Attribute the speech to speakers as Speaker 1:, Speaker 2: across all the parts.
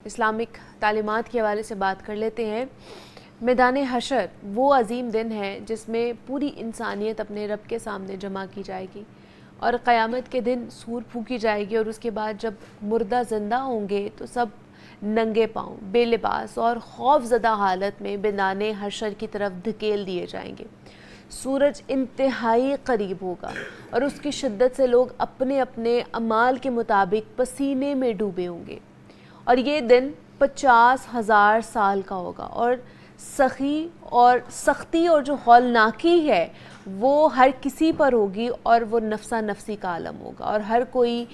Speaker 1: Islamic تعلیمات کے حوالے سے بات کر لیتے ہیں۔ میدان حشر وہ عظیم دن ہے جس میں پوری انسانیت اپنے رب کے سامنے جمع کی جائے گی، اور قیامت کے دن سور پھونکی جائے گی، اور اس کے بعد جب مردہ زندہ ہوں گے تو سب ننگے پاؤں، بے لباس اور خوف زدہ حالت میں میدان حشر کی طرف دھکیل دیے جائیں گے۔ سورج انتہائی قریب ہوگا اور اس کی شدت سے لوگ اپنے اپنے اعمال کے مطابق پسینے میں ڈوبے ہوں گے، اور یہ دن 50,000 سال کا ہوگا، اور سختی اور جو ہولناکی ہے وہ ہر کسی پر ہوگی، اور وہ نفسا نفسی کا عالم ہوگا، اور ہر کوئی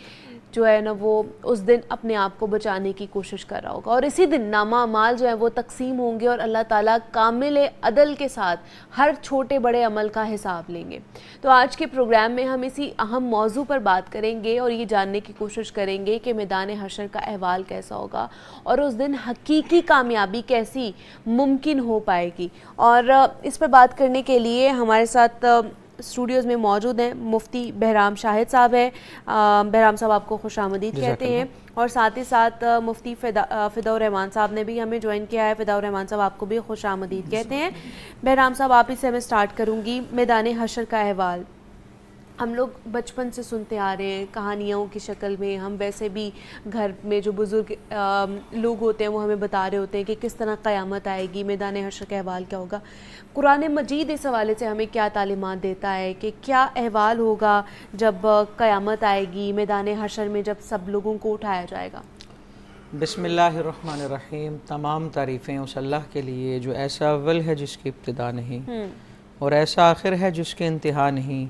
Speaker 1: جو ہے نا وہ اس دن اپنے آپ کو بچانے کی کوشش کر رہا ہوگا، اور اسی دن نامہ اعمال جو ہے وہ تقسیم ہوں گے، اور اللہ تعالیٰ کامل عدل کے ساتھ ہر چھوٹے بڑے عمل کا حساب لیں گے۔ تو آج کے پروگرام میں ہم اسی اہم موضوع پر بات کریں گے اور یہ جاننے کی کوشش کریں گے کہ میدان حشر کا احوال کیسا ہوگا، اور اس دن حقیقی کامیابی کیسی ممکن ہو پائے گی۔ اور اس پر بات کرنے کے لیے ہمارے ساتھ اسٹوڈیوز میں موجود ہیں مفتی بہرام شاہد صاحب ہیں۔ بہرام صاحب آپ کو خوش آمدید کہتے ہیں، اور ساتھ ہی ساتھ مفتی فداء الرحمان صاحب نے بھی ہمیں جوائن کیا ہے۔ فداء الرحمان صاحب آپ کو بھی خوش آمدید کہتے ہیں۔ بہرام صاحب آپ ہی سے میں سٹارٹ کروں گی۔ میدان حشر کا احوال ہم لوگ بچپن سے سنتے آ رہے ہیں، کہانیوں کی شکل میں، ہم ویسے بھی گھر میں جو بزرگ لوگ ہوتے ہیں وہ ہمیں بتا رہے ہوتے ہیں کہ کس طرح قیامت آئے گی، میدان حشر کا احوال کیا ہوگا۔ قرآن مجید اس حوالے سے ہمیں کیا تعلیمات دیتا ہے کہ کیا احوال ہوگا جب قیامت آئے گی، میدان حشر میں جب سب لوگوں کو اٹھایا جائے گا؟
Speaker 2: بسم اللہ الرحمن الرحیم۔ تمام تعریفیں اس اللہ کے لیے جو ایسا اول ہے جس کی ابتدا نہیں، اور ایسا آخر ہے جس کے انتہا نہیں۔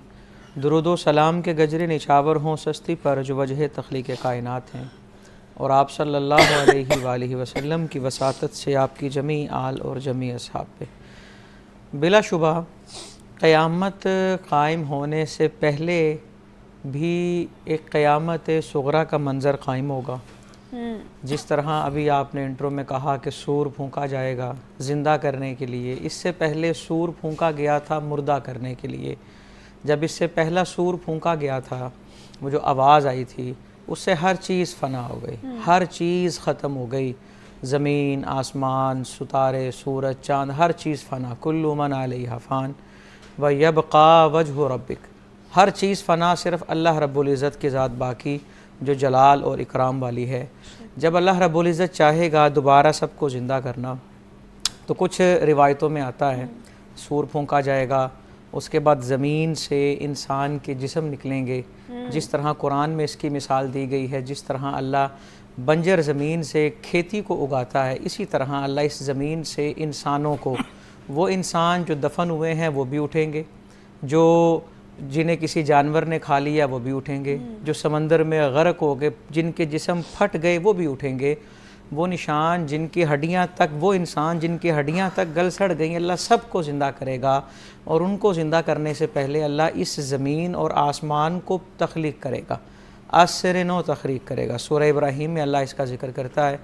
Speaker 2: درود و سلام کے گجرے نچاور ہوں سستی پر جو وجہ تخلیق کائنات ہیں، اور آپ صلی اللہ علیہ وآلہ وسلم کی وساطت سے آپ کی جمیع آل اور جمیع اصحاب پہ۔ بلا شبہ قیامت قائم ہونے سے پہلے بھی ایک قیامت صغریٰ کا منظر قائم ہوگا، جس طرح ابھی آپ نے انٹرو میں کہا کہ سور پھونکا جائے گا زندہ کرنے کے لیے۔ اس سے پہلے سور پھونکا گیا تھا مردہ کرنے کے لیے۔ جب اس سے پہلا سور پھونکا گیا تھا، وہ جو آواز آئی تھی، اس سے ہر چیز فنا ہو گئی، ہر چیز ختم ہو گئی، زمین، آسمان، ستارے، سورج، چاند، ہر چیز فنا۔ کل من علیہا فان ویبقی وجہ ربک، ہر چیز فنا، صرف اللہ رب العزت کی ذات باقی جو جلال اور اکرام والی ہے۔ جب اللہ رب العزت چاہے گا دوبارہ سب کو زندہ کرنا، تو کچھ روایتوں میں آتا ہے سور پھونکا جائے گا، اس کے بعد زمین سے انسان کے جسم نکلیں گے، جس طرح قرآن میں اس کی مثال دی گئی ہے، جس طرح اللہ بنجر زمین سے کھیتی کو اگاتا ہے، اسی طرح اللہ اس زمین سے انسانوں کو، وہ انسان جو دفن ہوئے ہیں وہ بھی اٹھیں گے، جو جنہیں کسی جانور نے کھا لیا وہ بھی اٹھیں گے، جو سمندر میں غرق ہو گئے، جن کے جسم پھٹ گئے وہ بھی اٹھیں گے، وہ نشان جن کی ہڈیاں تک، وہ انسان جن کی ہڈیاں تک گل سڑ گئیں، اللہ سب کو زندہ کرے گا، اور ان کو زندہ کرنے سے پہلے اللہ اس زمین اور آسمان کو تخلیق کرے گا، آج سے نو تخلیق کرے گا۔ سورہ ابراہیم میں اللہ اس کا ذکر کرتا ہے،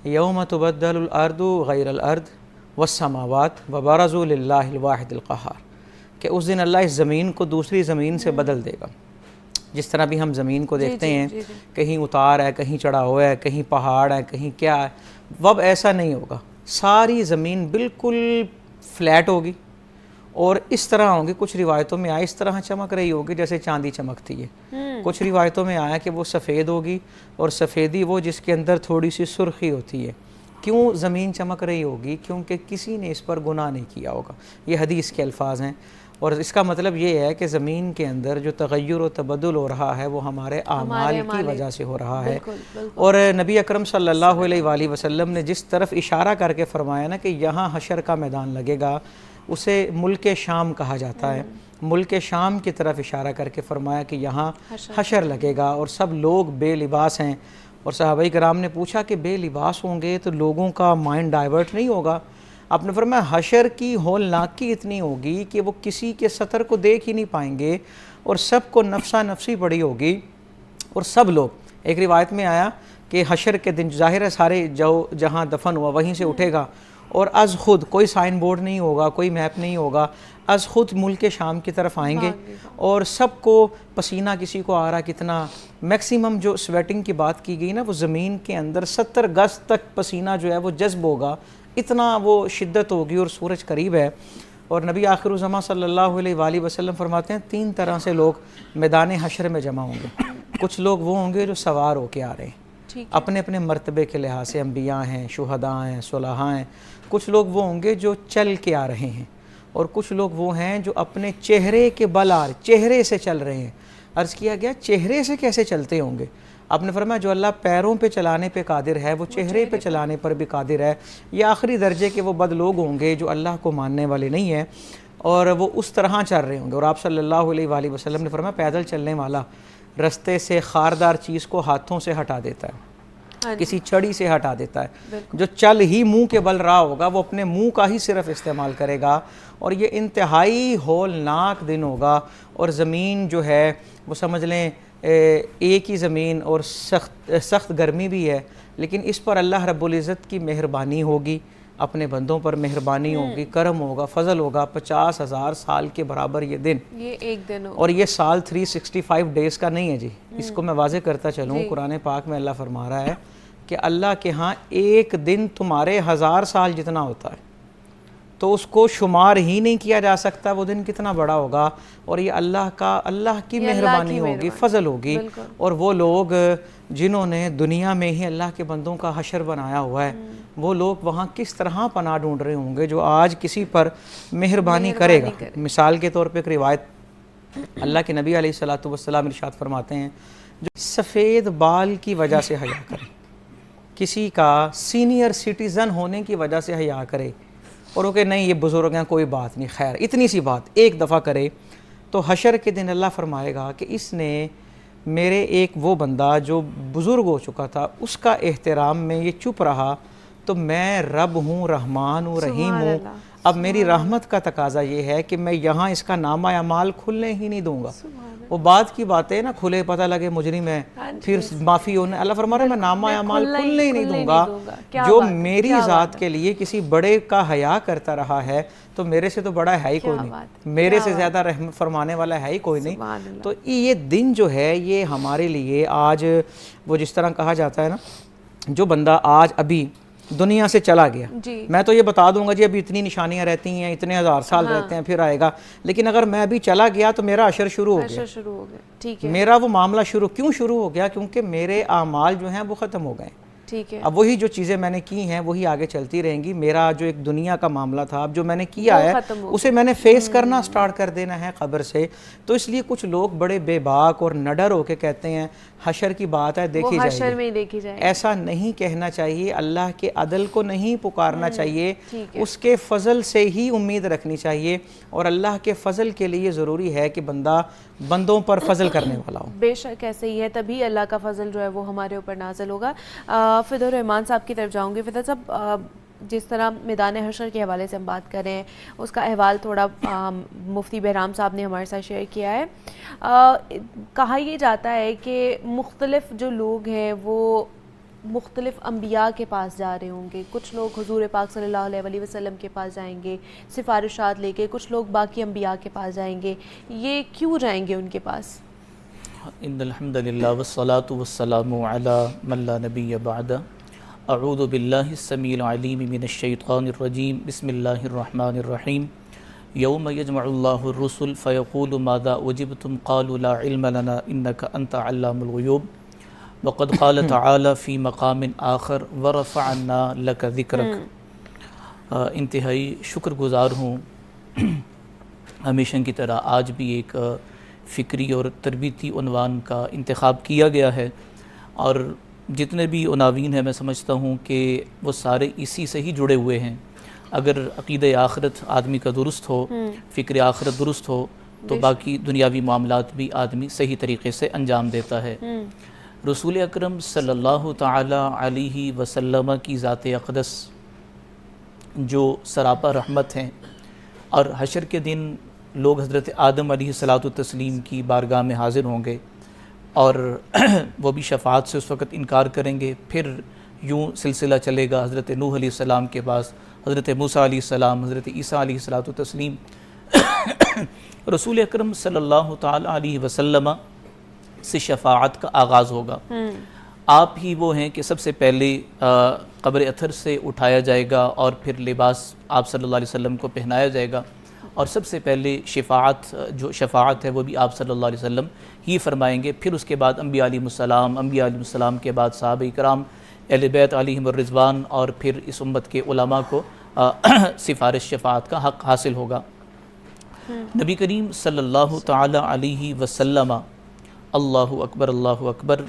Speaker 2: یوم تبدل الارض غیر الارض والسماوات وبرزوا للہ الواحد القہار، کہ اس دن اللہ اس زمین کو دوسری زمین سے بدل دے گا۔ جس طرح بھی ہم زمین کو دیکھتے ہیں، کہیں اتار ہے، کہیں چڑھا ہوا ہے، کہیں پہاڑ ہے، کہیں کیا ہے، اب ایسا نہیں ہوگا، ساری زمین بالکل فلیٹ ہوگی، اور اس طرح ہوگی، کچھ روایتوں میں آیا اس طرح چمک رہی ہوگی جیسے چاندی چمکتی ہے، کچھ روایتوں میں آیا کہ وہ سفید ہوگی، اور سفیدی وہ جس کے اندر تھوڑی سی سرخی ہوتی ہے۔ کیوں زمین چمک رہی ہوگی؟ کیونکہ کسی نے اس پر گناہ نہیں کیا ہوگا، یہ حدیث کے الفاظ ہیں، اور اس کا مطلب یہ ہے کہ زمین کے اندر جو تغیر و تبدل ہو رہا ہے وہ ہمارے اعمال کی وجہ سے ہو رہا ہے۔ اور نبی اکرم صلی اللہ علیہ وآلہ وسلم نے جس طرف اشارہ کر کے فرمایا نا کہ یہاں حشر کا میدان لگے گا، اسے ملک شام کہا جاتا ہے، ملک شام کی طرف اشارہ کر کے فرمایا کہ یہاں حشر لگے گا، اور سب لوگ بے لباس ہیں، اور صحابہ کرام نے پوچھا کہ بے لباس ہوں گے تو لوگوں کا مائنڈ ڈائیورٹ نہیں ہوگا؟ آپ نے فرمایا حشر کی ہولناکی اتنی ہوگی کہ وہ کسی کے سطر کو دیکھ ہی نہیں پائیں گے، اور سب کو نفسا نفسی پڑی ہوگی، اور سب لوگ، ایک روایت میں آیا کہ حشر کے دن ظاہر ہے سارے جو جہاں دفن ہوا وہیں سے اٹھے گا، اور از خود کوئی سائن بورڈ نہیں ہوگا, کوئی میپ نہیں ہوگا, از خود ملک شام کی طرف آئیں گے اور سب کو پسینہ کسی کو آ رہا کتنا, میکسیمم جو سویٹنگ کی بات کی گئی نا وہ زمین کے اندر 70 گز تک پسینہ جو ہے وہ جذب ہوگا, اتنا وہ شدت ہوگی اور سورج قریب ہے. اور نبی آخر الزماں صلی اللہ علیہ وآلہ وسلم فرماتے ہیں 3 طرح سے لوگ میدان حشر میں جمع ہوں گے. کچھ لوگ وہ ہوں گے جو سوار ہو کے آ رہے ہیں اپنے اپنے مرتبے کے لحاظ سے, انبیاء ہیں, شہداء ہیں, صلحاء ہیں. کچھ لوگ وہ ہوں گے جو چل کے آ رہے ہیں, اور کچھ لوگ وہ ہیں جو اپنے چہرے کے بل چہرے سے چل رہے ہیں. عرض کیا گیا چہرے سے کیسے چلتے ہوں گے؟ آپ نے فرمایا جو اللہ پیروں پہ چلانے پہ قادر ہے وہ چہرے پہ چلانے پر بھی قادر ہے. یہ آخری درجے کے وہ بد لوگ ہوں گے جو اللہ کو ماننے والے نہیں ہیں اور وہ اس طرح چل رہے ہوں گے. اور آپ صلی اللہ علیہ وآلہ وسلم نے فرمایا پیدل چلنے والا رستے سے خاردار چیز کو ہاتھوں سے ہٹا دیتا ہے, کسی چھڑی سے ہٹا دیتا ہے. جو چل ہی منہ کے بل رہا ہوگا وہ اپنے منہ کا ہی صرف استعمال کرے گا, اور یہ انتہائی ہولناک دن ہوگا. اور زمین جو ہے وہ سمجھ لیں ایک ہی زمین اور سخت گرمی بھی ہے, لیکن اس پر اللہ رب العزت کی مہربانی ہوگی, اپنے بندوں پر مہربانی ہوگی, کرم ہوگا, فضل ہوگا. 50,000 سال کے برابر یہ دن,
Speaker 1: یہ ایک دن ہوگا.
Speaker 2: اور یہ سال 365 ڈیز کا نہیں ہے جی. اس کو میں واضح کرتا چلوں, قرآن پاک میں اللہ فرما رہا ہے کہ اللہ کے ہاں ایک دن تمہارے 1000 سال جتنا ہوتا ہے, تو اس کو شمار ہی نہیں کیا جا سکتا وہ دن کتنا بڑا ہوگا. اور یہ اللہ کی مہربانی ہوگی, فضل ہوگی. اور وہ لوگ جنہوں نے دنیا میں ہی اللہ کے بندوں کا حشر بنایا ہوا ہے, وہ لوگ وہاں کس طرح پناہ ڈھونڈ رہے ہوں گے جو آج کسی پر مہربانی کرے گا. مثال کے طور پہ ایک روایت اللہ کے نبی علیہ الصلوۃ والسلام ارشاد فرماتے ہیں جو سفید بال کی وجہ سے حیا کرے, کسی کا سینئر سٹیزن ہونے کی وجہ سے حیا کرے, اور وہ کہ نہیں یہ بزرگ ہیں کوئی بات نہیں, خیر اتنی سی بات ایک دفعہ کرے, تو حشر کے دن اللہ فرمائے گا کہ اس نے میرے ایک وہ بندہ جو بزرگ ہو چکا تھا اس کا احترام میں یہ چپ رہا, تو میں رب ہوں, رحمان ہوں, رحیم ہوں. اب میری رحمت کا تقاضا یہ ہے کہ میں یہاں اس کا نامہ اعمال کھلنے ہی نہیں دوں گا. وہ بعد کی باتیں نا کھلے پتہ لگے مجرم ہے پھر معافی ہونے, اللہ فرما رہا ہے میں نامہ اعمال کھلنے ہی نہیں دوں گا. جو میری ذات کے لیے کسی بڑے کا حیا کرتا رہا ہے تو میرے سے تو بڑا ہے ہی کوئی نہیں, میرے سے زیادہ رحم فرمانے والا ہے ہی کوئی نہیں. تو یہ دن جو ہے یہ ہمارے لیے آج وہ جس طرح کہا جاتا ہے نا, جو بندہ آج ابھی دنیا سے چلا گیا, میں تو یہ بتا دوں گا جی ابھی اتنی نشانیاں رہتی ہیں, اتنے 1000 سال رہتے ہیں, پھر آئے گا. لیکن اگر میں ابھی چلا گیا تو میرا عشر شروع ہو گیا, میرا وہ معاملہ کیوں شروع ہو گیا؟ کیونکہ میرے اعمال جو ہیں وہ ختم ہو گئے. اب وہی جو چیزیں میں نے کی ہیں وہی آگے چلتی رہیں گی. میرا جو ایک دنیا کا معاملہ تھا, اب جو میں نے کیا ہے اسے میں نے فیس کرنا سٹارٹ کر دینا ہے قبر سے. تو اس لیے کچھ لوگ بڑے بے باک اور نڈر ہو کے کہتے ہیں حشر کی بات ہے دیکھی جائے. ایسا نہیں کہنا چاہیے, اللہ کے عدل کو نہیں پکارنا چاہیے, اس کے فضل سے ہی امید رکھنی چاہیے. اور اللہ کے فضل کے لیے ضروری ہے کہ بندہ بندوں پر فضل کرنے والا ہو.
Speaker 1: بے شک ایسے ہی ہے, تبھی اللہ کا فضل جو ہے وہ ہمارے اوپر نازل ہوگا. فدی الرحمان صاحب کی طرف جاؤں گی. فدی صاحب جس طرح میدان حشر کے حوالے سے ہم بات کر رہے ہیں, اس کا احوال تھوڑا مفتی بہرام صاحب نے ہمارے ساتھ شیئر کیا ہے. کہا یہ جاتا ہے کہ مختلف جو لوگ ہیں وہ مختلف انبیاء کے پاس جا رہے ہوں گے. کچھ لوگ حضور پاک صلی اللہ علیہ وسلم کے پاس جائیں گے سفارشات لے کے, کچھ لوگ باقی انبیاء کے پاس جائیں گے. یہ کیوں جائیں گے ان کے پاس؟
Speaker 3: ان الحمدللہ والصلاة والسلام علی من لا نبی بعد. اعوذ باللہ السمیع العلیم من الشیطان الرجیم. بسم اللہ الرحمن الرحیم. یوم یجمع اللہ الرسل فیقول ماذا اجبتم قالوا لا علم لنا انک انت علام الغیوب. وقد قال تعالی فی مقام آخر ورفعنا لک ذکرک. انتہائی شکر گزار ہوں ہمیشہ کی طرح آج بھی ایک فکری اور تربیتی عنوان کا انتخاب کیا گیا ہے, اور جتنے بھی عناوین ہیں میں سمجھتا ہوں کہ وہ سارے اسی سے ہی جڑے ہوئے ہیں. اگر عقیدہ آخرت آدمی کا درست ہو, فکر آخرت درست ہو, تو باقی دنیاوی معاملات بھی آدمی صحیح طریقے سے انجام دیتا ہے. رسول اکرم صلی اللہ تعالی علیہ وسلم کی ذات اقدس جو سراپا رحمت ہیں, اور حشر کے دن لوگ حضرت آدم علیہ الصلوۃ والتسلیم کی بارگاہ میں حاضر ہوں گے, اور وہ بھی شفاعت سے اس وقت انکار کریں گے. پھر یوں سلسلہ چلے گا حضرت نوح علیہ السلام کے پاس، حضرت موسیٰ علیہ السلام، حضرت عیسیٰ علیہ الصلوۃ والتسلیم، رسول اکرم صلی اللہ تعالی علیہ وسلم سے شفاعت کا آغاز ہوگا۔ آپ ہی وہ ہیں کہ سب سے پہلے قبر اطہر سے اٹھایا جائے گا اور پھر لباس آپ صلی اللہ علیہ وسلم کو پہنایا جائے گا، اور سب سے پہلے شفاعت ہے وہ بھی آپ صلی اللہ علیہ وسلم ہی فرمائیں گے۔ پھر اس کے بعد انبیاء علیہ السلام کے بعد صحابہ کرام، اہل بیت علیہم الرضوان، اور پھر اس امت کے علماء کو سفارش شفاعت کا حق حاصل ہوگا۔ نبی کریم صلی اللہ تعالی علیہ وسلم، اللہ اکبر اللہ اکبر،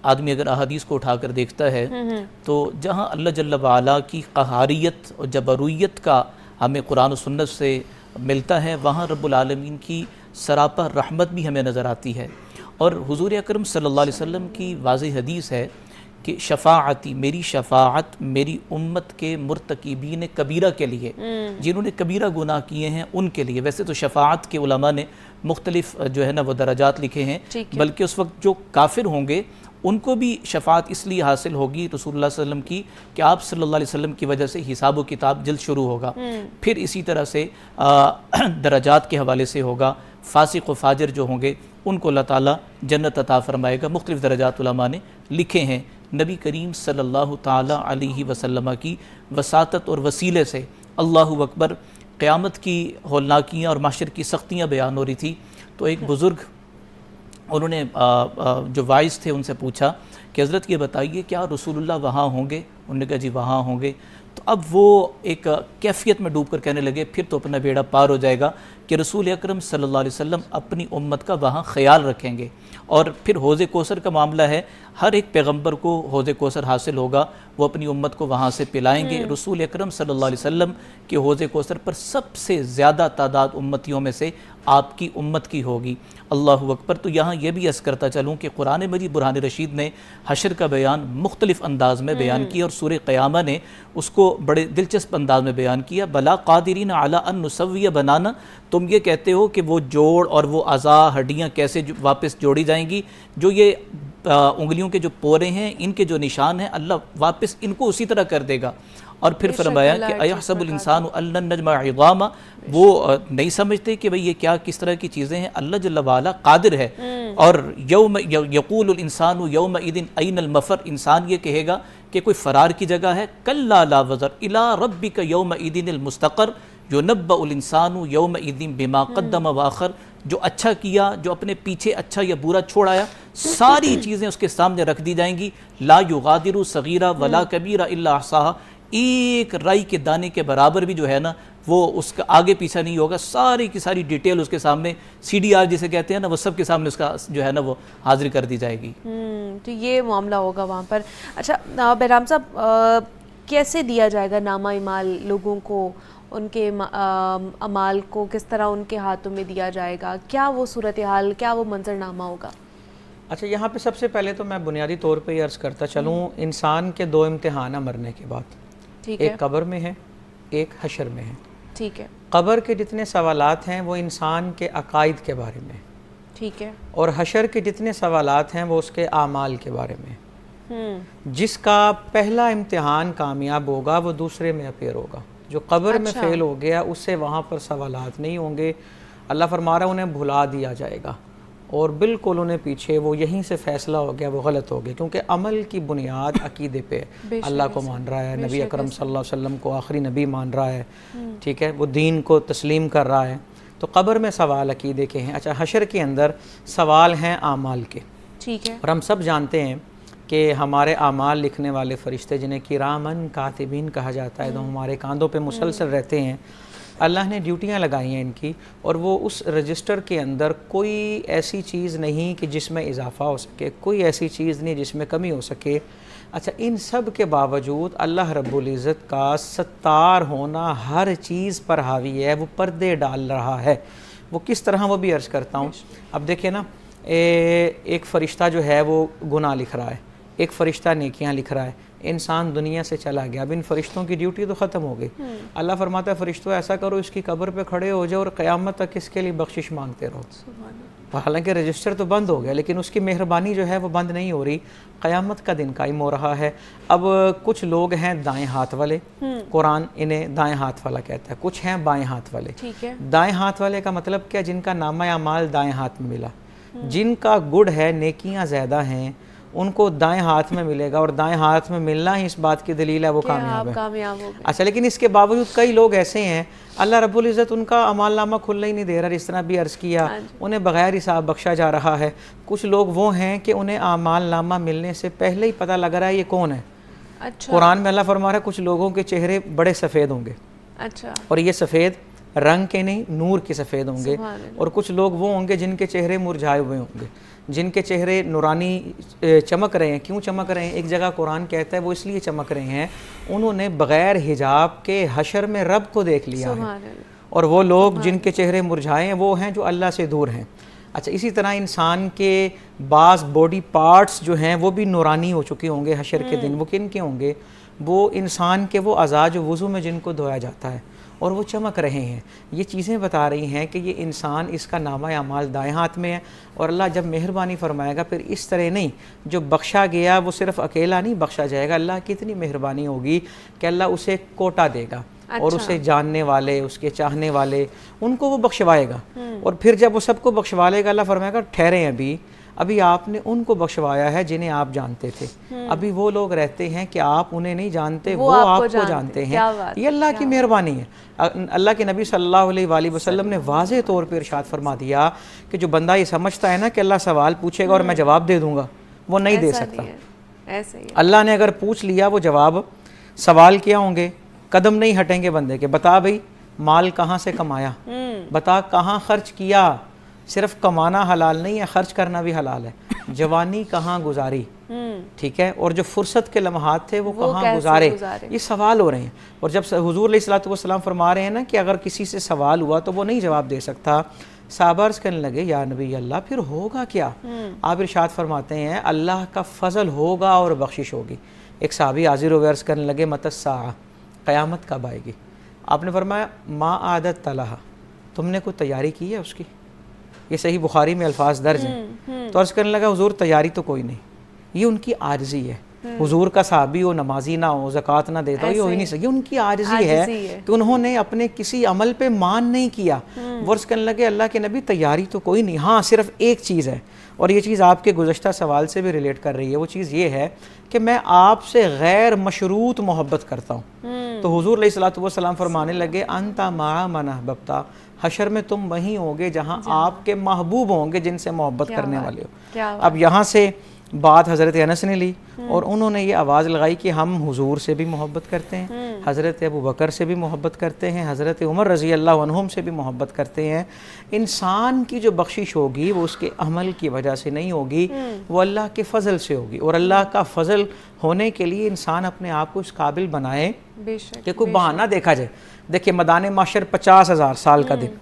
Speaker 3: آدمی اگر احادیث کو اٹھا کر دیکھتا ہے تو جہاں اللہ جل وعلا کی قہاریت اور جبرویت کا ہمیں قرآن و سنت سے ملتا ہے، وہاں رب العالمین کی سراپا رحمت بھی ہمیں نظر آتی ہے۔ اور حضور اکرم صلی اللہ علیہ وسلم کی واضح حدیث ہے کہ شفاعتی، میری شفاعت میری امت کے مرتکبین کبیرہ کے لیے، جنہوں نے کبیرہ گناہ کیے ہیں ان کے لیے۔ ویسے تو شفاعت کے علماء نے مختلف جو ہے نا وہ درجات لکھے ہیں، بلکہ اس وقت جو کافر ہوں گے ان کو بھی شفاعت اس لیے حاصل ہوگی رسول اللہ صلی اللہ علیہ وسلم کی کہ آپ صلی اللہ علیہ وسلم کی وجہ سے حساب و کتاب جلد شروع ہوگا۔ پھر اسی طرح سے درجات کے حوالے سے ہوگا، فاسق و فاجر جو ہوں گے ان کو اللہ تعالیٰ جنت عطا فرمائے گا۔ مختلف درجات علماء نے لکھے ہیں۔ نبی کریم صلی اللہ تعالی علیہ وسلم کی وساطت اور وسیلے سے، اللہ اکبر، قیامت کی ہولناکیاں اور محشر کی سختیاں بیان ہو رہی تھی، تو ایک بزرگ انہوں نے جو وائز تھے ان سے پوچھا کہ حضرت یہ بتائیے کیا رسول اللہ وہاں ہوں گے؟ انہوں نے کہا جی وہاں ہوں گے۔ تو اب وہ ایک کیفیت میں ڈوب کر کہنے لگے پھر تو اپنا بیڑا پار ہو جائے گا کہ رسول اکرم صلی اللہ علیہ وسلم اپنی امت کا وہاں خیال رکھیں گے۔ اور پھر حوض کوثر کا معاملہ ہے، ہر ایک پیغمبر کو حوض کوثر حاصل ہوگا، وہ اپنی امت کو وہاں سے پلائیں گے۔ رسول اکرم صلی اللہ علیہ وسلم کے حوض کوثر پر سب سے زیادہ تعداد امتیوں میں سے آپ کی امت کی ہوگی۔ اللہ اکبر۔ تو یہاں یہ بھی عرض کرتا چلوں کہ قرآن مجید برہان رشید نے حشر کا بیان مختلف انداز میں بیان کیا، اور سورہ قیامہ نے اس کو بڑے دلچسپ انداز میں بیان کیا۔ بلا قادرین علی ان نسوی بنانا، تم یہ کہتے ہو کہ وہ جوڑ اور وہ اعضاء ہڈیاں کیسے واپس جوڑی جائیں گی؟ جو یہ انگلیوں کے جو پورے ہیں، ان کے جو نشان ہیں، اللہ واپس ان کو اسی طرح کر دے گا۔ اور پھر فرمایا کہ ایحسب الانسان ان لن نجمع عظاما، وہ نہیں سمجھتے کہ بھئی یہ کیا کس طرح کی چیزیں ہیں، اللہ جل وعلا قادر ہے۔ اور یوم یقول الانسان یومئذ این المفر، انسان یہ کہے گا کہ کوئی فرار کی جگہ ہے، کلا لا وزر الی ربک یومئذ المستقر ینبأ الانسان یومئذ بما قدم واخر، جو اچھا کیا، جو اپنے پیچھے اچھا یا برا چھوڑ آیا، ساری چیزیں اس کے سامنے رکھ دی جائیں گی۔ لا یغادر صغیرہ ولا کبیرہ الا احصاها، ایک رائی کے دانے کے برابر بھی جو ہے نا وہ اس کا آگے پیچھا نہیں ہوگا، ساری کی ساری ڈیٹیل اس کے سامنے، سی ڈی آر جسے کہتے ہیں نا، وہ سب کے سامنے اس کا جو ہے نا وہ حاضر کر دی جائے گی۔
Speaker 1: تو یہ معاملہ ہوگا وہاں پر۔ اچھا بہرام صاحب، کیسے دیا جائے گا نامہ اعمال لوگوں کو؟ ان کے اعمال کو کس طرح ان کے ہاتھوں میں دیا جائے گا؟ کیا وہ صورتحال، کیا وہ منظرنامہ ہوگا؟
Speaker 2: اچھا، یہاں پہ سب سے پہلے تو میں بنیادی طور پہ یہ عرض کرتا چلوں، انسان کے دو امتحان ہیں مرنے کے بعد، ایک قبر میں ہے، ایک حشر میں ہے۔
Speaker 1: ٹھیک ہے۔
Speaker 2: قبر کے جتنے سوالات ہیں وہ انسان کے عقائد کے بارے میں،
Speaker 1: ٹھیک ہے،
Speaker 2: اور حشر کے جتنے سوالات ہیں وہ اس کے اعمال کے بارے میں۔ جس کا پہلا امتحان کامیاب ہوگا وہ دوسرے میں اپیئر ہوگا، جو قبر میں فیل ہو گیا اس سے وہاں پر سوالات نہیں ہوں گے۔ اللہ فرما رہا ہے انہیں بھلا دیا جائے گا، اور بالکل انہیں پیچھے وہ یہیں سے فیصلہ ہو گیا وہ غلط ہو گیا، کیونکہ عمل کی بنیاد عقیدے پہ اللہ کو مان رہا ہے، نبی اکرم صلی اللہ علیہ وسلم کو آخری نبی مان رہا ہے، ٹھیک ہے، وہ دین کو تسلیم کر رہا ہے۔ تو قبر میں سوال عقیدے کے ہیں۔ اچھا، حشر کے اندر سوال ہیں اعمال کے،
Speaker 1: ٹھیک ہے،
Speaker 2: اور ہم سب جانتے ہیں کہ ہمارے اعمال لکھنے والے فرشتے جنہیں کرامن کاتبین کہا جاتا ہے، تو ہمارے کاندھوں پہ مسلسل رہتے ہیں۔ اللہ نے ڈیوٹیاں لگائی ہیں ان کی، اور وہ اس رجسٹر کے اندر کوئی ایسی چیز نہیں کہ جس میں اضافہ ہو سکے، کوئی ایسی چیز نہیں جس میں کمی ہو سکے۔ اچھا، ان سب کے باوجود اللہ رب العزت کا ستار ہونا ہر چیز پر حاوی ہے، وہ پردے ڈال رہا ہے۔ وہ کس طرح، وہ بھی عرض کرتا ہوں۔ اب دیکھیں نا، ایک فرشتہ جو ہے وہ گناہ لکھ رہا ہے، ایک فرشتہ نیکیاں لکھ رہا ہے، انسان دنیا سے چلا گیا، اب ان فرشتوں کی ڈیوٹی تو ختم ہو گئی۔ اللہ فرماتا ہے فرشتوں ایسا کرو اس کی قبر پہ کھڑے ہو جاؤ اور قیامت تک اس کے لیے بخشش مانگتے رہو۔ حالانکہ رجسٹر تو بند ہو گیا لیکن اس کی مہربانی جو ہے وہ بند نہیں ہو رہی. قیامت کا دن قائم ہو رہا ہے. اب کچھ لوگ ہیں دائیں ہاتھ والے, قرآن انہیں دائیں ہاتھ والا کہتا ہے, کچھ ہیں بائیں ہاتھ والے.
Speaker 1: ٹھیک ہے.
Speaker 2: دائیں ہاتھ والے کا مطلب کیا؟ جن کا نامہ اعمال دائیں ہاتھ میں ملا, جن کا گڈ ہے, نیکیاں زیادہ ہیں, ان کو دائیں ہاتھ میں ملے گا, اور دائیں ہاتھ میں ملنا ہی اس بات کی دلیل ہے وہ کامیاب ہے.
Speaker 1: کامیاب ہو گئے.
Speaker 2: اچھا, لیکن اس کے باوجود کئی لوگ ایسے ہیں اللہ رب العزت ان کا اعمال نامہ کھلنا ہی نہیں دے رہا. اس طرح بھی عرض کیا, انہیں بغیر حساب بخشا جا رہا ہے. کچھ لوگ وہ ہیں کہ انہیں اعمال نامہ ملنے سے پہلے ہی پتہ لگ رہا ہے یہ کون ہے.
Speaker 1: اچھا.
Speaker 2: قرآن میں اللہ فرما رہا ہے کچھ لوگوں کے چہرے بڑے سفید ہوں گے.
Speaker 1: اچھا.
Speaker 2: اور یہ سفید رنگ کے نہیں, نور کے سفید ہوں گے. اور کچھ لوگ وہ ہوں گے جن کے چہرے مرجھائے ہوئے ہوں گے, جن کے چہرے نورانی چمک رہے ہیں. کیوں چمک رہے ہیں؟ ایک جگہ قرآن کہتا ہے وہ اس لیے چمک رہے ہیں انہوں نے بغیر حجاب کے حشر میں رب کو دیکھ لیا ہے. اور وہ لوگ جن کے چہرے مرجھائے ہیں وہ ہیں جو اللہ سے دور ہیں. اچھا, اسی طرح انسان کے بعض باڈی پارٹس جو ہیں وہ بھی نورانی ہو چکے ہوں گے حشر کے دن. وہ کن کے ہوں گے؟ وہ انسان کے وہ اعضاء جو وضو میں جن کو دھویا جاتا ہے, اور وہ چمک رہے ہیں. یہ چیزیں بتا رہی ہیں کہ یہ انسان, اس کا نامہ اعمال دائیں ہاتھ میں ہے. اور اللہ جب مہربانی فرمائے گا پھر اس طرح نہیں, جو بخشا گیا وہ صرف اکیلا نہیں بخشا جائے گا. اللہ کی اتنی مہربانی ہوگی کہ اللہ اسے کوٹا دے گا. اور اسے جاننے والے, اس کے چاہنے والے, ان کو وہ بخشوائے گا. اور پھر جب وہ سب کو بخشوا لے گا اللہ فرمائے گا ٹھہرے ابھی آپ نے ان کو بخشوایا ہے جنہیں آپ جانتے تھے. ابھی وہ لوگ رہتے ہیں کہ آپ انہیں نہیں جانتے, وہ آپ کو جانتے ہیں. یہ اللہ کی مہربانی ہے. اللہ کے نبی صلی اللہ علیہ وآلہ وسلم نے واضح طور پر ارشاد فرما دیا کہ جو بندہ یہ سمجھتا ہے نا کہ اللہ سوال پوچھے گا اور میں جواب دے دوں گا, وہ نہیں دے سکتا. اللہ نے اگر پوچھ لیا وہ جواب, سوال کیا ہوں گے, قدم نہیں ہٹیں گے بندے کے. بتا بھئی مال کہاں سے کمایا, بتا کہاں خرچ کیا. صرف کمانا حلال نہیں ہے, خرچ کرنا بھی حلال ہے. جوانی کہاں گزاری, ٹھیک ہے, اور جو فرصت کے لمحات تھے وہ کہاں گزارے. یہ سوال ہو رہے ہیں. اور جب حضور علیہ السلام فرما رہے ہیں نا کہ اگر کسی سے سوال ہوا تو وہ نہیں جواب دے سکتا, صحابہ عرض کرنے لگے یا نبی اللہ پھر ہوگا کیا؟ آپ ارشاد فرماتے ہیں اللہ کا فضل ہوگا اور بخشش ہوگی. ایک صحابی حاضر ہوئے عرض کرنے لگے متی الساعہ, قیامت کب آئے گی؟ آپ نے فرمایا ما عادت لہا, تم نے کوئی تیاری کی ہے اس کی؟ یہ صحیح بخاری میں الفاظ درج ہیں. تو عرض کرنے لگا حضور تیاری تو کوئی نہیں, یہ ان کی عاجزی ہے. حضور کا صحابی ہو, نمازی نہ ہو, زکوٰۃ نہ دیتا ہو, یہ ہو ہی نہیں سکتی. ان کی عاجزی ہے کہ انہوں نے اپنے کسی عمل پہ مان نہیں کیا. وہ عرض کرنے لگے اللہ کے نبی تیاری تو کوئی نہیں, ہاں صرف ایک چیز ہے, اور یہ چیز آپ کے گزشتہ سوال سے بھی ریلیٹ کر رہی ہے. وہ چیز یہ ہے کہ میں آپ سے غیر مشروط محبت کرتا ہوں. تو حضور علیہ السلام فرمانے لگے انت مع من احببت, حشر میں تم وہیں ہوگے جہاں آپ کے محبوب ہوں گے جن سے محبت کرنے والے ہو. اب یہاں سے بات حضرت انس نے لی اور انہوں نے یہ آواز لگائی کہ ہم حضور سے بھی محبت کرتے ہیں, حضرت ابو بکر سے بھی محبت کرتے ہیں, حضرت عمر رضی اللہ عنہم سے بھی محبت کرتے ہیں. انسان کی جو بخشش ہوگی وہ اس کے عمل کی وجہ سے نہیں ہوگی, وہ اللہ کے فضل سے ہوگی. اور اللہ کا فضل ہونے کے لیے انسان اپنے آپ کو اس قابل بنائے کہ کوئی بہانہ دیکھا جائے. دیکھیں میدان محشر 50,000 سال کا دن,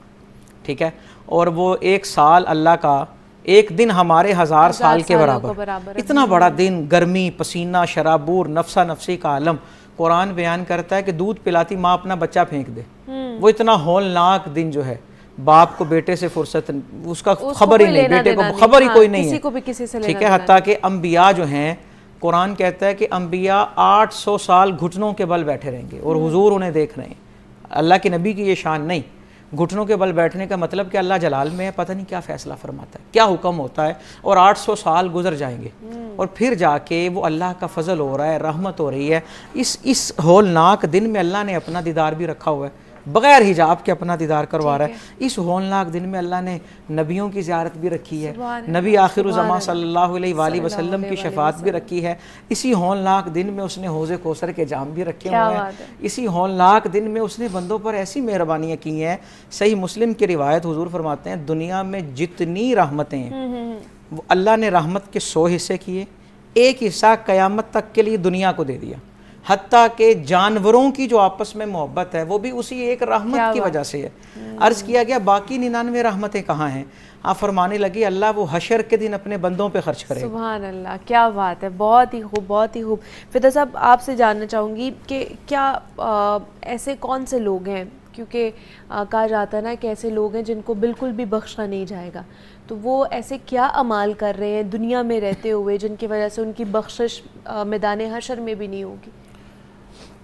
Speaker 2: ٹھیک ہے, اور وہ ایک سال اللہ کا, ایک دن ہمارے 1000 سال کے برابر. اتنا بڑا دن, گرمی, پسینہ, شرابور, نفسا نفسی کا عالم. قرآن بیان کرتا ہے کہ دودھ پلاتی ماں اپنا بچہ پھینک دے. وہ اتنا ہولناک دن جو ہے, باپ کو بیٹے سے فرصت, اس کا خبر ہی نہیں, بیٹے کو خبر ہی کوئی نہیں ہے, ٹھیک ہے. حتیٰ کہ انبیاء جو ہیں, قرآن کہتا ہے کہ انبیاء 800 سال گھٹنوں کے بل بیٹھے رہیں گے اور حضور انہیں دیکھ رہے ہیں. اللہ کے نبی کی یہ شان نہیں. گھٹنوں کے بل بیٹھنے کا مطلب کہ اللہ جلال میں ہے, پتہ نہیں کیا فیصلہ فرماتا ہے, کیا حکم ہوتا ہے, اور 800 سال گزر جائیں گے اور پھر جا کے وہ اللہ کا فضل ہو رہا ہے, رحمت ہو رہی ہے. اس ہولناک دن میں اللہ نے اپنا دیدار بھی رکھا ہوا ہے, بغیر حجاب کے اپنا دیدار کروا رہا ہے. اس ہولناک دن میں اللہ نے نبیوں کی زیارت بھی رکھی ہے, نبی آخر الزمان صلی اللہ علیہ وآلہ وسلم کی شفاعت بھی رکھی ہے. اسی ہولناک دن میں اس نے حوض کوثر کے جام بھی رکھے ہوئے ہیں. اسی ہولناک دن میں اس نے بندوں پر ایسی مہربانیاں کی ہیں. صحیح مسلم کی روایت, حضور فرماتے ہیں دنیا میں جتنی رحمتیں ہیں وہ اللہ نے رحمت کے 100 حصے کیے, ایک حصہ قیامت تک کے لیے دنیا کو دے دیا. حتیٰ کہ جانوروں کی جو آپس میں محبت ہے وہ بھی اسی ایک رحمت کی وجہ سے ہے. عرض کیا گیا باقی 99 رحمتیں کہاں ہیں؟ آپ فرمانے لگی اللہ وہ حشر کے دن اپنے بندوں پہ خرچ کرے.
Speaker 1: سبحان اللہ, کیا بات ہے, بہت ہی خوب, بہت ہی خوب. فدا صاحب آپ سے جاننا چاہوں گی کہ کیا ایسے کون سے لوگ ہیں, کیونکہ کہا جاتا ہے نا کہ ایسے لوگ ہیں جن کو بالکل بھی بخشا نہیں جائے گا، تو وہ ایسے کیا اعمال کر رہے ہیں دنیا میں رہتے ہوئے جن کی وجہ سے ان کی بخشش میدان حشر میں بھی نہیں ہوگی؟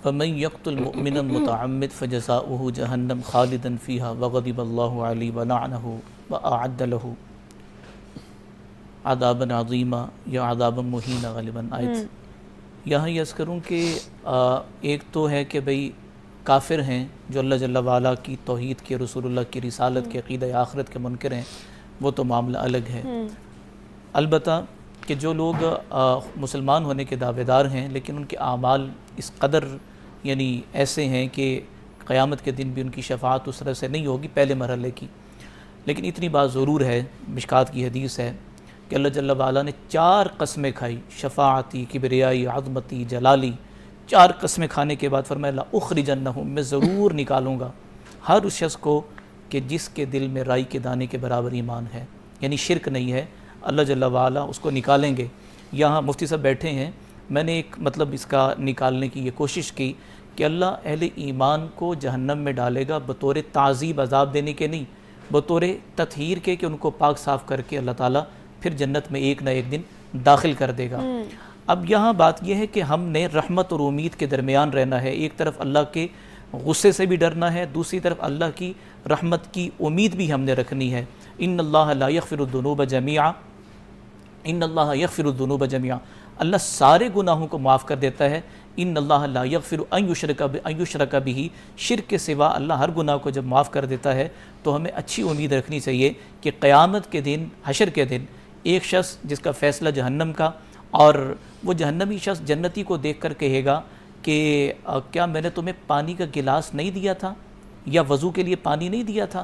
Speaker 3: فمن يقتل مؤمنا متعمد فجزاؤه جہنم خالدا فيها وغضب الله عليه ولعنه وأعد له عذابا عظیما یا عذابا مہینا غالباً آیت۔ یہاں یہ عرض کروں کہ ایک تو ہے کہ بھئی کافر ہیں جو اللہ جل وعلا کی توحید کے، رسول اللہ کی رسالت کے، عقیدہ آخرت کے منکر ہیں، وہ تو معاملہ الگ ہے۔ البتہ کہ جو لوگ مسلمان ہونے کے دعوے دار ہیں لیکن ان کے اعمال اس قدر یعنی ایسے ہیں کہ قیامت کے دن بھی ان کی شفاعت اس طرح سے نہیں ہوگی پہلے مرحلے کی، لیکن اتنی بات ضرور ہے، مشکات کی حدیث ہے کہ اللہ جل وعلا نے 4 قسمیں کھائی، شفاعتی، کبریائی، عظمتی، جلالی، 4 قسمیں کھانے کے بعد فرمایا لأخرجنہم، میں ضرور نکالوں گا ہر اس شخص کو کہ جس کے دل میں رائی کے دانے کے برابر ایمان ہے، یعنی شرک نہیں ہے، اللہ جل وعلا اس کو نکالیں گے۔ یہاں مفتی صاحب بیٹھے ہیں، میں نے ایک مطلب اس کا نکالنے کی یہ کوشش کی کہ اللہ اہل ایمان کو جہنم میں ڈالے گا بطور تعذیب عذاب دینے کے نہیں، بطور تطہیر کے کہ ان کو پاک صاف کر کے اللہ تعالیٰ پھر جنت میں ایک نہ ایک دن داخل کر دے گا۔ اب یہاں بات یہ ہے کہ ہم نے رحمت اور امید کے درمیان رہنا ہے، ایک طرف اللہ کے غصے سے بھی ڈرنا ہے، دوسری طرف اللہ کی رحمت کی امید بھی ہم نے رکھنی ہے۔ ان اللہ لا یغفر الذنوب جميعا، ان اللہ یغفر الذنوب جميعا، اللہ سارے گناہوں کو معاف کر دیتا ہے۔ ان اللہ لا یغفر ان یشرک بہ، شرک کے سوا اللہ ہر گناہ کو جب معاف کر دیتا ہے تو ہمیں اچھی امید رکھنی چاہیے کہ قیامت کے دن، حشر کے دن، ایک شخص جس کا فیصلہ جہنم کا، اور وہ جہنمی شخص جنتی کو دیکھ کر کہے گا کہ کیا میں نے تمہیں پانی کا گلاس نہیں دیا تھا یا وضو کے لیے پانی نہیں دیا تھا؟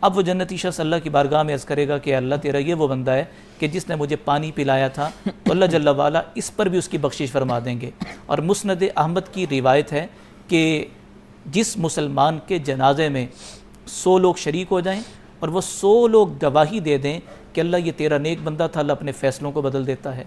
Speaker 3: اب وہ جنتی شخص اللہ کی بارگاہ میں عرض کرے گا کہ اللہ تیرا یہ وہ بندہ ہے کہ جس نے مجھے پانی پلایا تھا، تو اللہ جل وعلا اس پر بھی اس کی بخشش فرما دیں گے۔ اور مسند احمد کی روایت ہے کہ جس مسلمان کے جنازے میں 100 لوگ شریک ہو جائیں اور وہ 100 لوگ گواہی دے دیں کہ اللہ یہ تیرا نیک بندہ تھا، اللہ اپنے فیصلوں کو بدل دیتا ہے،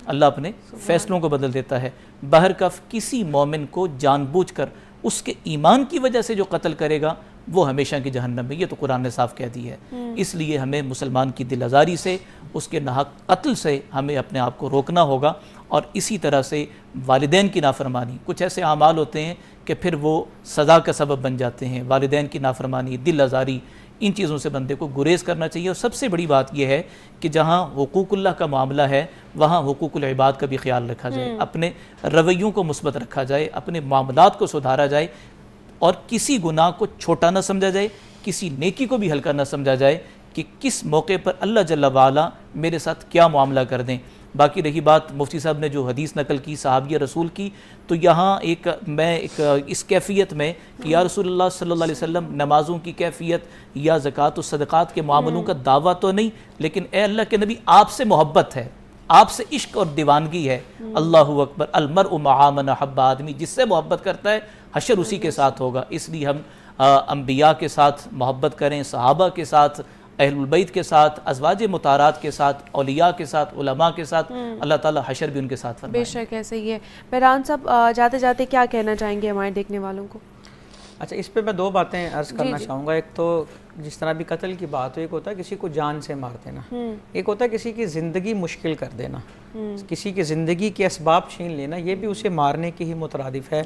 Speaker 3: اللہ اپنے فیصلوں کو بدل دیتا ہے۔ بہرکف کسی مومن کو جان بوجھ کر اس کے ایمان کی وجہ سے جو قتل کرے گا وہ ہمیشہ کی جہنم میں، یہ تو قرآن نے صاف کہہ دی ہے۔ اس لیے ہمیں مسلمان کی دل آزاری سے، اس کے ناحق قتل سے ہمیں اپنے آپ کو روکنا ہوگا، اور اسی طرح سے والدین کی نافرمانی، کچھ ایسے اعمال ہوتے ہیں کہ پھر وہ سزا کا سبب بن جاتے ہیں، والدین کی نافرمانی، دل آزاری، ان چیزوں سے بندے کو گریز کرنا چاہیے۔ اور سب سے بڑی بات یہ ہے کہ جہاں حقوق اللہ کا معاملہ ہے وہاں حقوق العباد کا بھی خیال رکھا جائے، اپنے رویوں کو مثبت رکھا جائے، اپنے معاملات کو سدھارا جائے، اور کسی گناہ کو چھوٹا نہ سمجھا جائے، کسی نیکی کو بھی ہلکا نہ سمجھا جائے کہ کس موقع پر اللہ جل وعلا میرے ساتھ کیا معاملہ کر دیں۔ باقی رہی بات مفتی صاحب نے جو حدیث نقل کی صحابیہ رسول کی، تو یہاں میں اس کیفیت میں کہ یا رسول اللہ صلی اللہ علیہ وسلم نمازوں کی کیفیت یا زکوٰۃ و صدقات کے معاملوں کا دعویٰ تو نہیں، لیکن اے اللہ کے نبی آپ سے محبت ہے، آپ سے عشق اور دیوانگی ہے۔ اللہ اکبر، المرء مع من احب، آدمی جس سے محبت کرتا ہے حشر اسی کے ساتھ ہوگا۔ اس لیے ہم انبیاء کے ساتھ محبت کریں، صحابہ کے ساتھ، اہل البیت کے ساتھ، ازواج مطہرات کے ساتھ، اولیاء کے ساتھ، علماء کے ساتھ، اللہ تعالیٰ حشر بھی ان کے ساتھ فرمائے۔
Speaker 1: بے شک ایسے ہی ہے۔ بہران صاحب جاتے جاتے کیا کہنا چاہیں گے ہمارے دیکھنے والوں کو؟
Speaker 2: اچھا، اس پہ میں 2 باتیں عرض کرنا چاہوں گا۔ ایک تو جس طرح بھی قتل کی بات ہو، ایک ہوتا ہے کسی کو جان سے مار دینا، ایک ہوتا ہے کسی کی زندگی مشکل کر دینا، کسی کی زندگی کے اسباب چھین لینا، یہ بھی اسے مارنے کی ہی مترادف ہے۔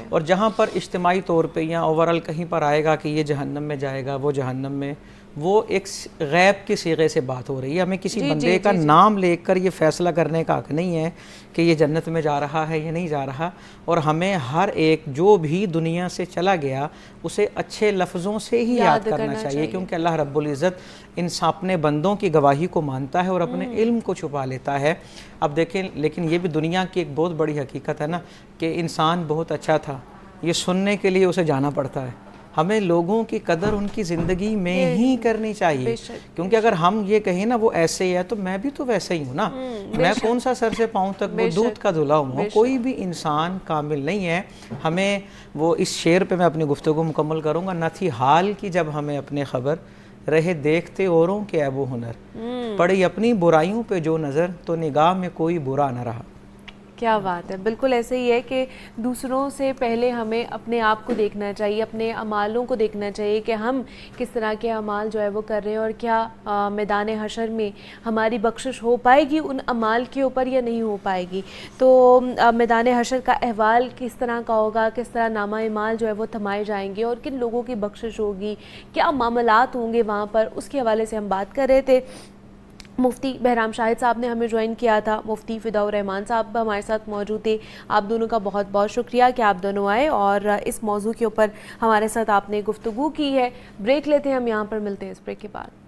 Speaker 2: اور جہاں پر اجتماعی طور پہ یا اوورال کہیں پر آئے گا کہ یہ جہنم میں جائے گا، وہ جہنم میں، وہ ایک غیب کے صیغے سے بات ہو رہی ہے۔ ہمیں کسی بندے کا نام لے کر یہ فیصلہ کرنے کا حق نہیں ہے کہ یہ جنت میں جا رہا ہے یا نہیں جا رہا، اور ہمیں ہر ایک جو بھی دنیا سے چلا گیا اسے اچھے لفظوں سے ہی یاد کرنا چاہیے، کیونکہ اللہ رب العزت اپنے بندوں کی گواہی کو مانتا ہے اور اپنے علم کو چھپا لیتا ہے۔ اب دیکھیں، لیکن یہ بھی دنیا کی ایک بہت بڑی حقیقت ہے نا کہ انسان بہت اچھا تھا، یہ سننے کے لیے اسے جانا پڑتا ہے۔ ہمیں لوگوں کی قدر ان کی زندگی میں ہی کرنی چاہیے، کیونکہ اگر ہم یہ کہیں نا وہ ایسے ہی ہے تو میں بھی تو ویسے ہی ہوں نا، میں کون سا سر سے پاؤں تک وہ دودھ کا دھلا ہوں، کوئی بھی انسان کامل نہیں ہے۔ ہمیں وہ اس شعر پہ میں اپنی گفتگو مکمل کروں گا، نہ تھی حال کی جب ہمیں اپنے خبر، رہے دیکھتے اوروں کے عیب و ہنر، پڑی اپنی برائیوں پہ جو نظر تو نگاہ میں کوئی برا نہ رہا۔
Speaker 1: کیا بات ہے، بالکل ایسے ہی ہے کہ دوسروں سے پہلے ہمیں اپنے آپ کو دیکھنا چاہیے، اپنے اعمالوں کو دیکھنا چاہیے کہ ہم کس طرح کے اعمال جو ہے وہ کر رہے ہیں، اور کیا میدان حشر میں ہماری بخشش ہو پائے گی ان اعمال کے اوپر یا نہیں ہو پائے گی۔ تو میدان حشر کا احوال کس طرح کا ہوگا، کس طرح نامہ اعمال جو ہے وہ تھمائے جائیں گے، اور کن لوگوں کی بخشش ہوگی، کیا معاملات ہوں گے وہاں پر، اس کے حوالے سے ہم بات کر رہے تھے۔ مفتی بہرام شاہد صاحب نے ہمیں جوائن کیا تھا، مفتی فداء الرحمان صاحب ہمارے ساتھ موجود تھے۔ آپ دونوں کا بہت بہت شکریہ کہ آپ دونوں آئے اور اس موضوع کے اوپر ہمارے ساتھ آپ نے گفتگو کی ہے۔ بریک لیتے ہیں ہم، یہاں پر ملتے ہیں اس بریک کے بعد۔